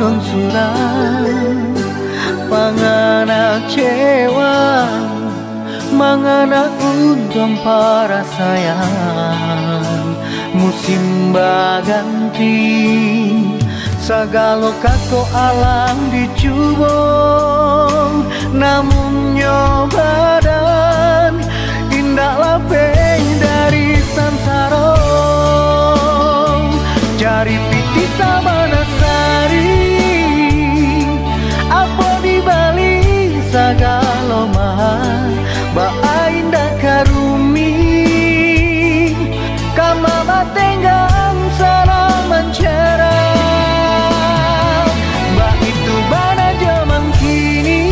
non surang panganak cewang mangana untung para sayang musim baganti sagalo kako alam dicubong namun nyobadan indah lapeng dari sansaro jari piti sabana sari apa di Bali sagalo mahal ba indah karumi kama batenggang sana mencara ba itu bana zaman kini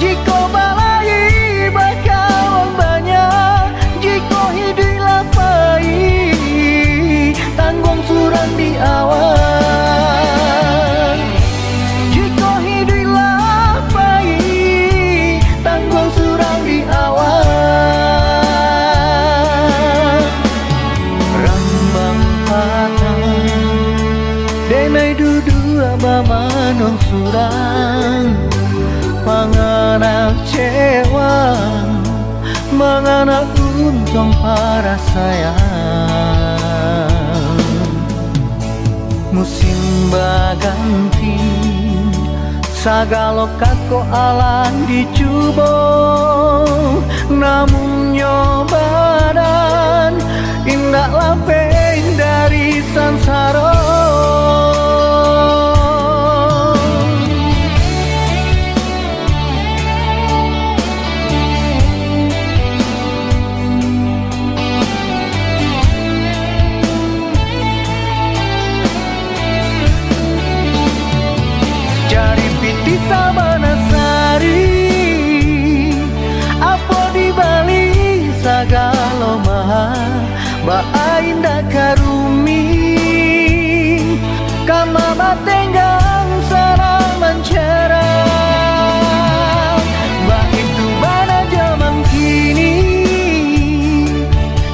jiko balai bakawang banyak jiko hidup lapai tanggung surang di awal jiko hidup lapai tanggung surang di awal rambang patang denai dudu abama non surang panganak cewang manganak untung para sayang musim baganti sagalo kako alang dicubong namun nyobadan indah lapeng dari sansaro di sabana sari apa di Bali sagalo mahal ba indah karumi kama batenggang sarang mencara ba itu bana zaman kini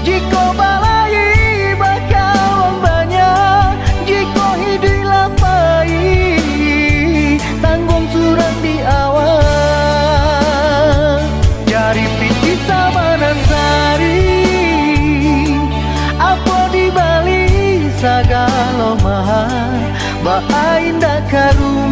jiko balai bakawang banyak jiko hidup lapai tanggung surang di awal jari piti sabana sari apa di Bali sagalo mahal ba indah karu